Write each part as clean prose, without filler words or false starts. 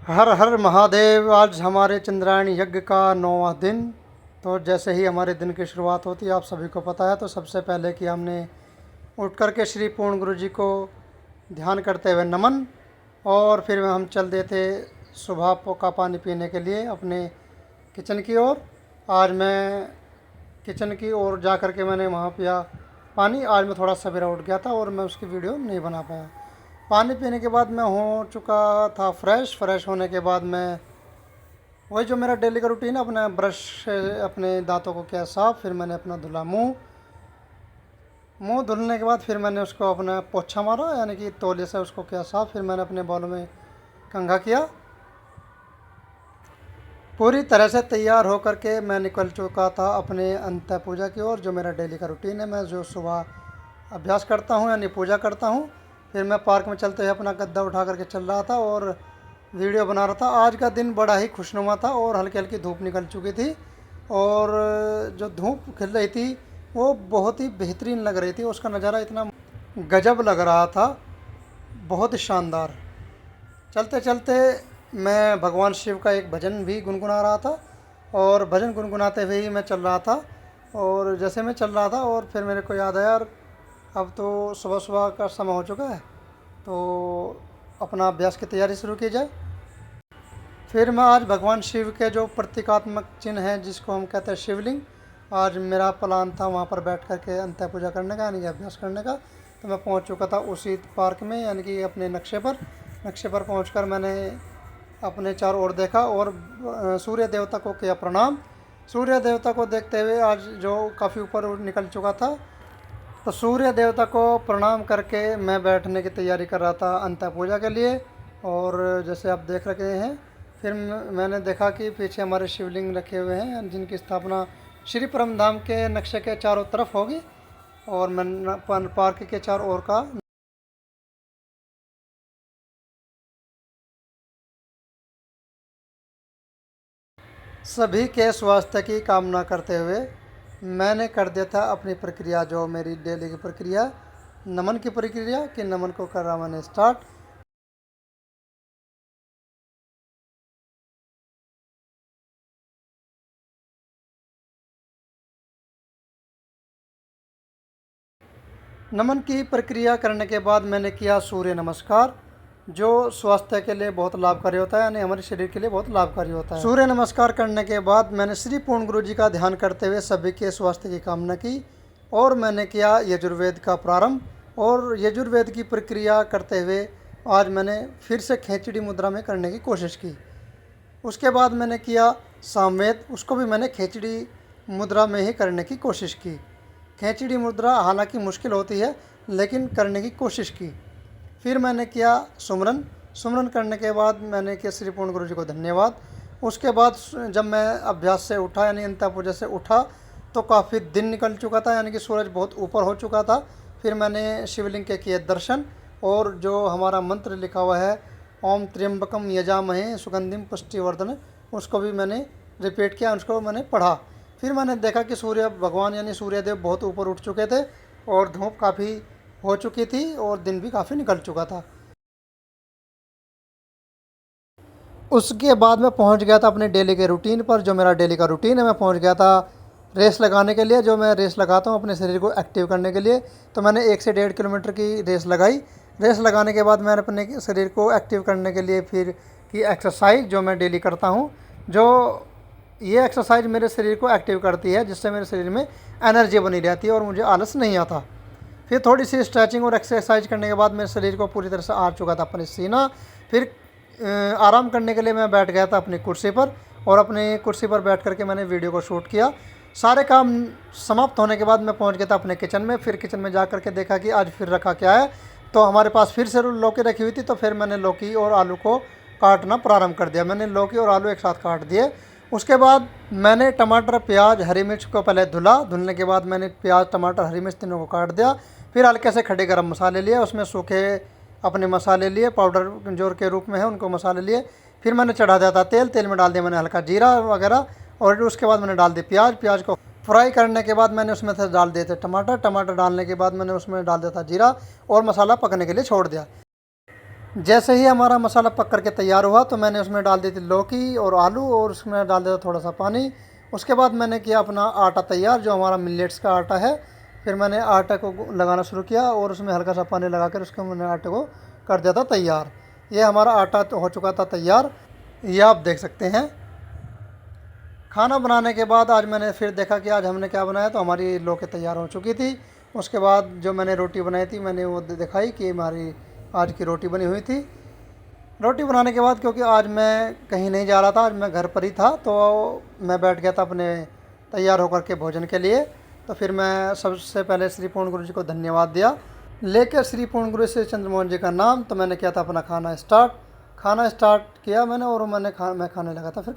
हर हर महादेव। आज हमारे चंद्रायण यज्ञ का 9वां दिन। तो जैसे ही हमारे दिन की शुरुआत होती है आप सभी को पता है, तो सबसे पहले कि हमने उठ करके श्री पूर्ण गुरु जी को ध्यान करते हुए नमन, और फिर हम चल देते सुबह का पानी पीने के लिए अपने किचन की ओर। आज मैं किचन की ओर जा कर के मैंने वहाँ पिया पानी। आज मैं थोड़ा सवेरा उठ गया था और मैं उसकी वीडियो नहीं बना पाया। पानी पीने के बाद मैं हो चुका था फ्रेश होने के बाद मैं वही जो मेरा डेली का रूटीन है, अपना ब्रश से अपने दांतों को किया साफ, फिर मैंने अपना धुला मुंह धुलने के बाद फिर मैंने उसको अपना पोछा मारा, यानी कि तौलिए से उसको किया साफ। फिर मैंने अपने बालों में कंघा किया। पूरी तरह से तैयार होकर के मैं निकल चुका था अपने अंत्य पूजा की ओर, जो मेरा डेली का रूटीन है। मैं जो सुबह अभ्यास करता हूँ यानी पूजा करता हूँ। फिर मैं पार्क में चलते हुए अपना गद्दा उठा करके चल रहा था और वीडियो बना रहा था। आज का दिन बड़ा ही खुशनुमा था और हल्की हल्की धूप निकल चुकी थी, और जो धूप खिल रही थी वो बहुत ही बेहतरीन लग रही थी। उसका नज़ारा इतना गजब लग रहा था, बहुत ही शानदार। चलते चलते मैं भगवान शिव का एक भजन भी गुनगुना रहा था, और भजन गुनगुनाते हुए ही मैं चल रहा था। और जैसे मैं चल रहा था और फिर मेरे को याद आया, यार अब तो सुबह सुबह का समय हो चुका है, तो अपना अभ्यास की तैयारी शुरू की जाए। फिर मैं आज भगवान शिव के जो प्रतीकात्मक चिन्ह हैं, जिसको हम कहते हैं शिवलिंग, आज मेरा प्लान था वहाँ पर बैठ कर के अंत्य पूजा करने का, यानी कि अभ्यास करने का। तो मैं पहुँच चुका था उसी पार्क में, यानी कि अपने नक्शे पर पहुँच मैंने अपने चारों ओर देखा और सूर्य देवता को किया प्रणाम। सूर्य देवता को देखते हुए आज जो काफ़ी ऊपर निकल चुका था, तो सूर्य देवता को प्रणाम करके मैं बैठने की तैयारी कर रहा था अंत्य पूजा के लिए। और जैसे आप देख रहे हैं, फिर मैंने देखा कि पीछे हमारे शिवलिंग रखे हुए हैं, जिनकी स्थापना श्री परमधाम के नक्शे के चारों तरफ होगी। और मैं पार्क के चारों ओर का सभी के स्वास्थ्य की कामना करते हुए मैंने कर दिया था अपनी प्रक्रिया, जो मेरी डेली की प्रक्रिया नमन की प्रक्रिया, कि नमन को कर रहा मैंने स्टार्ट। नमन की प्रक्रिया करने के बाद मैंने किया सूर्य नमस्कार, जो स्वास्थ्य के लिए बहुत लाभकारी होता है, यानी हमारे शरीर के लिए बहुत लाभकारी होता है। सूर्य नमस्कार करने के बाद मैंने श्री पूर्ण गुरु जी का ध्यान करते हुए सभी के स्वास्थ्य की कामना की, और मैंने किया यजुर्वेद का प्रारंभ। और यजुर्वेद की प्रक्रिया करते हुए आज मैंने फिर से खेचड़ी मुद्रा में करने की कोशिश की। उसके बाद मैंने किया सामवेद, उसको भी मैंने खेचड़ी मुद्रा में ही करने की कोशिश की। खेचड़ी मुद्रा हालांकि मुश्किल होती है, लेकिन करने की कोशिश की। फिर मैंने किया सुमरन करने के बाद मैंने किया श्री पूर्ण गुरु जी को धन्यवाद। उसके बाद जब मैं अभ्यास से उठा, यानी अंत्य पूजा से उठा, तो काफ़ी दिन निकल चुका था, यानी कि सूरज बहुत ऊपर हो चुका था। फिर मैंने शिवलिंग के किए दर्शन, और जो हमारा मंत्र लिखा हुआ है ओम त्र्यंबकम यजामहे सुगंधिम पुष्टिवर्धन, उसको भी मैंने रिपीट किया, उसको मैंने पढ़ा। फिर मैंने देखा कि सूर्य भगवान यानी सूर्यदेव बहुत ऊपर उठ चुके थे, और धूप काफ़ी हो चुकी थी, और दिन भी काफ़ी निकल चुका था। उसके बाद मैं पहुंच गया था अपने डेली के रूटीन पर, जो मेरा डेली का रूटीन है। मैं पहुंच गया था रेस लगाने के लिए, जो मैं रेस लगाता हूं अपने शरीर को एक्टिव करने के लिए। तो मैंने 1 से 1.5 किलोमीटर की रेस लगाई। रेस लगाने के बाद मैंने अपने शरीर को एक्टिव करने के लिए फिर की एक्सरसाइज, जो मैं डेली करता हूँ। जो ये एक्सरसाइज मेरे शरीर को एक्टिव करती है, जिससे मेरे शरीर में एनर्जी बनी रहती है और मुझे आलस नहीं आता। फिर थोड़ी सी स्ट्रेचिंग और एक्सरसाइज करने के बाद मेरे शरीर को पूरी तरह से आ चुका था पसीना। फिर आराम करने के लिए मैं बैठ गया था अपनी कुर्सी पर, और अपनी कुर्सी पर बैठ करके मैंने वीडियो को शूट किया। सारे काम समाप्त होने के बाद मैं पहुंच गया था अपने किचन में। फिर किचन में जा करके देखा कि आज फिर रखा क्या है, तो हमारे पास फिर से लौकी रखी हुई थी। तो फिर मैंने लौकी और आलू को काटना प्रारंभ कर दिया। मैंने लौकी और आलू एक साथ काट दिए। उसके बाद मैंने टमाटर, प्याज, हरी मिर्च को पहले धुलने के बाद मैंने प्याज, टमाटर, हरी मिर्च तीनों को काट दिया। फिर हल्के से खड़े गरम मसाले लिए, उसमें सूखे अपने मसाले लिए, पाउडर जोर के रूप में है उनको मसाले लिए। फिर मैंने चढ़ा दिया था तेल में डाल दिया मैंने हल्का जीरा वगैरह, और उसके बाद मैंने डाल दिया प्याज को फ्राई करने के बाद मैंने उसमें से डाल दिए थे टमाटर डालने के बाद मैंने उसमें डाल दिया था जीरा, और मसाला पकने के लिए छोड़ दिया। जैसे ही हमारा मसाला पक करके तैयार हुआ तो मैंने उसमें डाल दी थी लौकी और आलू और उसमें डाल दिया थोड़ा सा पानी। उसके बाद मैंने किया अपना आटा तैयार, जो हमारा मिलेट्स का आटा है। फिर मैंने आटे को लगाना शुरू किया और उसमें हल्का सा पानी लगा कर उसको मैंने आटे को कर दिया था तैयार। ये हमारा आटा तो हो चुका था तैयार, ये आप देख सकते हैं। खाना बनाने के बाद आज मैंने फिर देखा कि आज हमने क्या बनाया, तो हमारी लौकी तैयार हो चुकी थी। उसके बाद जो मैंने रोटी बनाई थी मैंने वो दिखाई कि हमारी आज की रोटी बनी हुई थी। रोटी बनाने के बाद क्योंकि आज मैं कहीं नहीं जा रहा था, आज मैं घर पर ही था, तो मैं बैठ गया था अपने तैयार होकर के भोजन के लिए। तो फिर मैं सबसे पहले श्री पूर्ण गुरु जी को धन्यवाद दिया, लेकर श्री पूर्ण गुरु श्री चंद्रमोहन जी का नाम। तो मैंने किया था अपना खाना स्टार्ट किया मैंने, और मैं खाने लगा था। फिर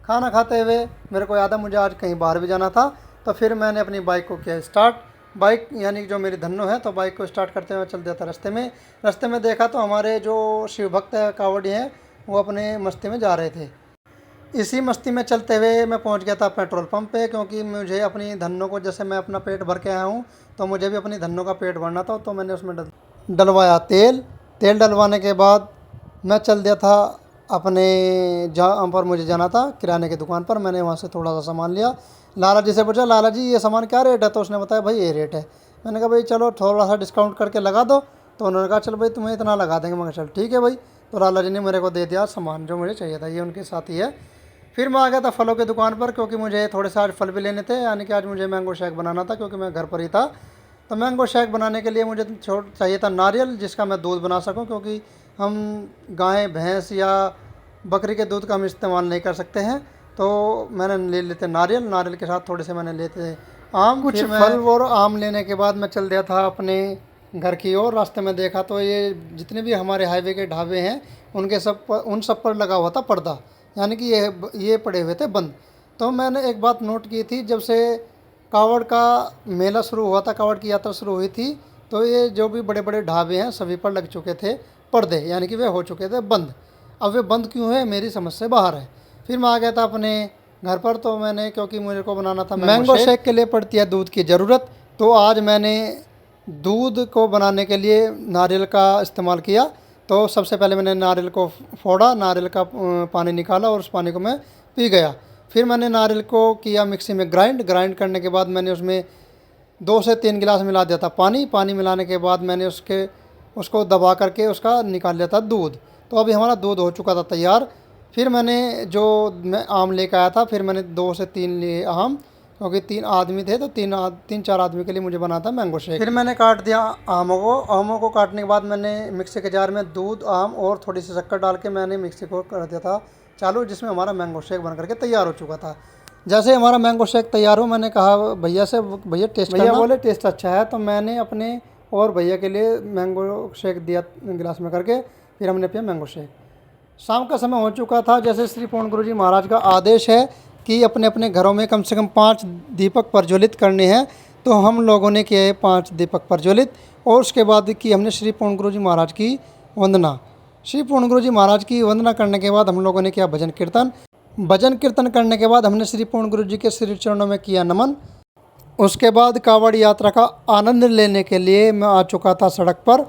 खाना खाते हुए मेरे को याद है मुझे आज कहीं बाहर भी जाना था, तो फिर मैंने अपनी बाइक को किया स्टार्ट। बाइक यानी जो मेरी धन्नो है, तो बाइक को स्टार्ट करते हुए चल दिया था रास्ते में देखा तो हमारे जो शिव भक्त कांवड़ी हैं वो अपने मस्ती में जा रहे थे। इसी मस्ती में चलते हुए मैं पहुंच गया था पेट्रोल पंप पे, क्योंकि मुझे अपनी धन्नो को, जैसे मैं अपना पेट भर के आया हूँ तो मुझे भी अपनी धन्नो का पेट भरना था। तो मैंने उसमें डलवाया तेल डलवाने के बाद मैं चल दिया था अपने जहाँ पर मुझे जाना था, किराने की दुकान पर। मैंने वहाँ से थोड़ा सा सामान लिया। लाला जी से पूछा, लाला जी ये सामान क्या रेट है? तो उसने बताया भाई ये रेट है। मैंने कहा भाई चलो थोड़ा सा डिस्काउंट करके लगा दो। तो उन्होंने कहा चल भाई तुम्हें इतना लगा देंगे। मैं चल ठीक है भाई। तो लाला जी ने मेरे को दे दिया सामान जो मुझे चाहिए था, ये उनके साथ ही है। फिर मैं आ गया था फलों की दुकान पर, क्योंकि मुझे थोड़े से आज फल भी लेने थे, यानी कि आज मुझे मैंगो शेक बनाना था, क्योंकि मैं घर पर ही था। तो मैंगो शेक बनाने के लिए मुझे चाहिए था नारियल, जिसका मैं दूध बना सकूं, क्योंकि हम गाय भैंस या बकरी के दूध का हम इस्तेमाल नहीं कर सकते हैं। तो मैंने ले लेते नारियल के साथ थोड़े से मैंने लेते आम। कुछ फल और आम लेने के बाद मैं चल दिया था अपने घर की ओर। रास्ते में देखा तो ये जितने भी हमारे हाईवे के ढाबे हैं उन सब पर लगा हुआ था पर्दा, यानी कि ये पड़े हुए थे बंद। तो मैंने एक बात नोट की थी, जब से कावड़ का मेला शुरू हुआ था, कावड़ की यात्रा शुरू हुई थी, तो ये जो भी बड़े बड़े ढाबे हैं सभी पर लग चुके थे पर्दे, यानी कि वे हो चुके थे बंद। अब वे बंद क्यों है, मेरी समझ से बाहर है। फिर मैं आ गया था अपने घर पर। तो मैंने, क्योंकि मुझे को बनाना था मैंगो शेक के लिए पड़ती है दूध की ज़रूरत, तो आज मैंने दूध को बनाने के लिए नारियल का इस्तेमाल किया। तो सबसे पहले मैंने नारियल को फोड़ा, नारियल का पानी निकाला और उस पानी को मैं पी गया। फिर मैंने नारियल को किया मिक्सी में ग्राइंड करने के बाद मैंने उसमें 2 से 3 गिलास मिला दिया था पानी मिलाने के बाद मैंने उसको दबा करके उसका निकाल लिया था दूध। तो अभी हमारा दूध हो चुका था तैयार। फिर मैं आम लेकर आया था, फिर मैंने 2 से 3 लिए आम, क्योंकि 3 आदमी थे, तो 3-4 आदमी के लिए मुझे बना था मैंगो शेक। फिर मैंने काट दिया आमों को काटने के बाद मैंने मिक्सी के जार में दूध, आम और थोड़ी सी शक्कर डाल के मैंने मिक्सी को कर दिया था चालू, जिसमें हमारा मैंगो शेक बन करके तैयार हो चुका था। जैसे हमारा मैंगो शेक तैयार हो, मैंने कहा भैया से, भैया टेस्ट, भैया बोले टेस्ट अच्छा है। तो मैंने अपने और भैया के लिए मैंगो शेक दिया गिलास में करके, फिर हमने पिया मैंगो शेक। शाम का समय हो चुका था। जैसे श्री पूर्ण गुरु जी महाराज का आदेश है कि अपने अपने घरों में कम से कम 5 दीपक प्रज्वलित करने हैं, तो हम लोगों ने किए 5 दीपक प्रज्वलित। और उसके बाद की हमने श्री पूर्ण गुरु जी महाराज की वंदना। श्री पूर्ण गुरु जी महाराज की वंदना करने के बाद हम लोगों ने किया भजन कीर्तन करने के बाद हमने श्री पूर्ण गुरु जी के श्री चरणों में किया नमन। उसके बाद कांवड़ यात्रा का आनंद लेने के लिए मैं आ चुका था सड़क पर।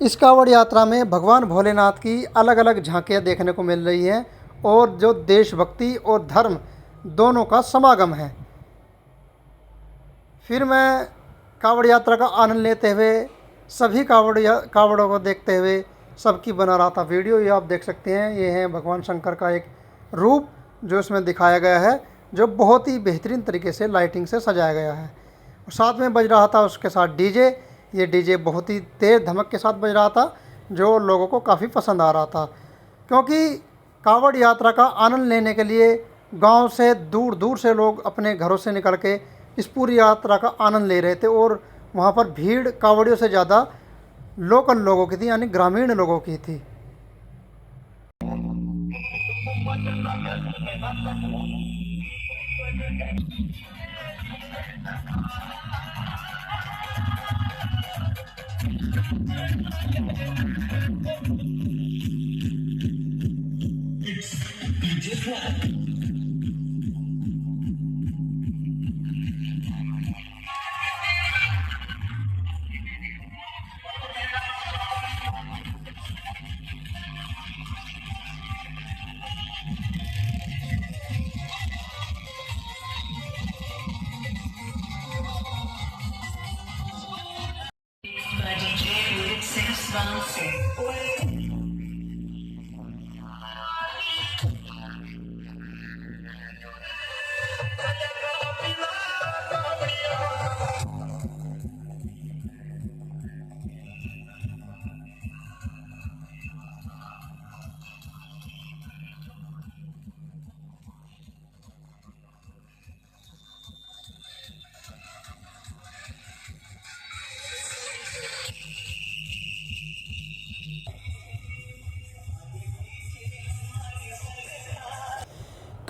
इस कांवड़ यात्रा में भगवान भोलेनाथ की अलग अलग झांकियाँ देखने को मिल रही हैं, और जो देशभक्ति और धर्म दोनों का समागम है। फिर मैं कांवड़ यात्रा का आनंद लेते हुए सभी कांवड़ों को देखते हुए सबकी बना रहा था वीडियो। ये आप देख सकते हैं, ये है भगवान शंकर का एक रूप जो इसमें दिखाया गया है, जो बहुत ही बेहतरीन तरीके से लाइटिंग से सजाया गया है। साथ में बज रहा था उसके साथ डीजे। ये डीजे बहुत ही तेज़ धमक के साथ बज रहा था, जो लोगों को काफ़ी पसंद आ रहा था, क्योंकि कांवड़ यात्रा का आनंद लेने के लिए गांव से दूर दूर से लोग अपने घरों से निकल के इस पूरी यात्रा का आनंद ले रहे थे। और वहाँ पर भीड़ कांवड़ियों से ज़्यादा लोकल लोगों की थी, यानी ग्रामीण लोगों की थी।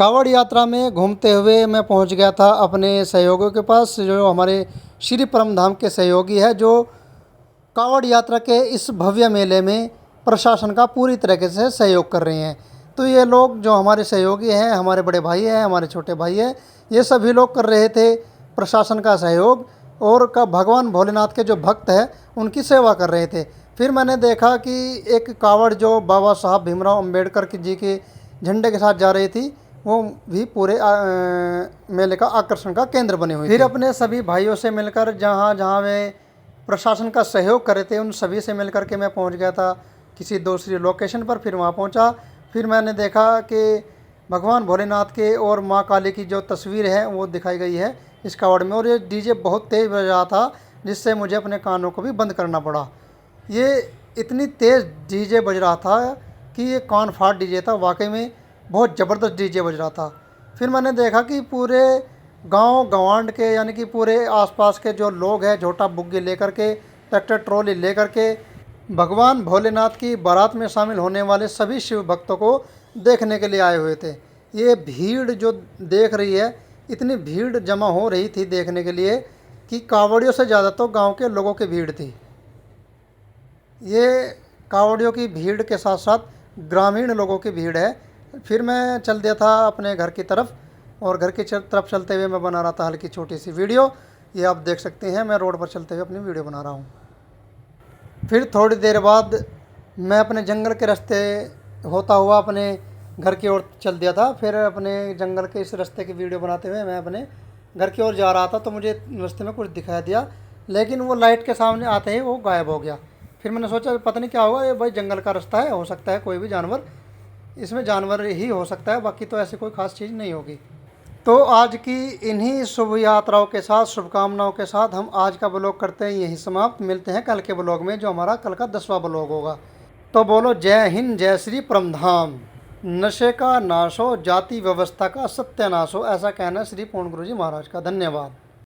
कांवड़ यात्रा में घूमते हुए मैं पहुंच गया था अपने सहयोगियों के पास, जो हमारे श्री परम धाम के सहयोगी है, जो कांवड़ यात्रा के इस भव्य मेले में प्रशासन का पूरी तरीके से सहयोग कर रहे हैं। तो ये लोग जो हमारे सहयोगी हैं, हमारे बड़े भाई हैं, हमारे छोटे भाई हैं, ये सभी लोग कर रहे थे प्रशासन का सहयोग, और का भगवान भोलेनाथ के जो भक्त हैं उनकी सेवा कर रहे थे। फिर मैंने देखा कि एक कावड़ जो बाबा साहब भीमराव अंबेडकर जी के झंडे के साथ जा रही थी, वो भी पूरे मेले का आकर्षण का केंद्र बने हुए। फिर अपने सभी भाइयों से मिलकर जहाँ जहाँ वे प्रशासन का सहयोग कर रहे थे, उन सभी से मिलकर के मैं पहुँच गया था किसी दूसरी लोकेशन पर। फिर वहाँ पहुँचा, फिर मैंने देखा कि भगवान भोलेनाथ के और माँ काली की जो तस्वीर है वो दिखाई गई है इस कावड़ में, और ये डीजे बहुत तेज़ बज रहा था, जिससे मुझे अपने कानों को भी बंद करना पड़ा। ये इतनी तेज़ डीजे बज रहा था कि ये कान फाड़ डीजे था, वाकई में बहुत ज़बरदस्त डीजे बज रहा था। फिर मैंने देखा कि पूरे गांव गवांड के, यानी कि पूरे आसपास के जो लोग हैं, झोटा बुग्गी लेकर के, ट्रैक्टर ट्रॉली लेकर के भगवान भोलेनाथ की बारात में शामिल होने वाले सभी शिव भक्तों को देखने के लिए आए हुए थे। ये भीड़ जो देख रही है, इतनी भीड़ जमा हो रही थी देखने के लिए कि कांवड़ियों से ज़्यादा तो गांव के लोगों की भीड़ थी। ये कांवड़ियों की भीड़ के साथ साथ ग्रामीण लोगों की भीड़ है। फिर मैं चल दिया था अपने घर की तरफ, और घर की तरफ चलते हुए मैं बना रहा था हल्की छोटी सी वीडियो। ये आप देख सकते हैं, मैं रोड पर चलते हुए अपनी वीडियो बना रहा हूँ। फिर थोड़ी देर बाद मैं अपने जंगल के रास्ते होता हुआ अपने घर की ओर चल दिया था। फिर अपने जंगल के इस रास्ते की वीडियो बनाते हुए मैं अपने घर की ओर जा रहा था, तो मुझे रास्ते में कुछ दिखाई दिया, लेकिन वो लाइट के सामने आते ही वो गायब हो गया। फिर मैंने सोचा पता नहीं क्या होगा, ये भाई जंगल का रास्ता है, हो सकता है कोई भी जानवर, इसमें जानवर ही हो सकता है, बाकी तो ऐसी कोई ख़ास चीज़ नहीं होगी। तो आज की इन्हीं शुभ यात्राओं के साथ, शुभकामनाओं के साथ हम आज का ब्लॉग करते हैं यहीं समाप्त। मिलते हैं कल के ब्लॉग में, जो हमारा कल का 10वां ब्लॉग होगा। तो बोलो जय हिंद, जय श्री परमधाम। नशे का नाश हो, जाति व्यवस्था का सत्यानाश हो, ऐसा कहना श्री पूर्ण गुरु जी महाराज का। धन्यवाद।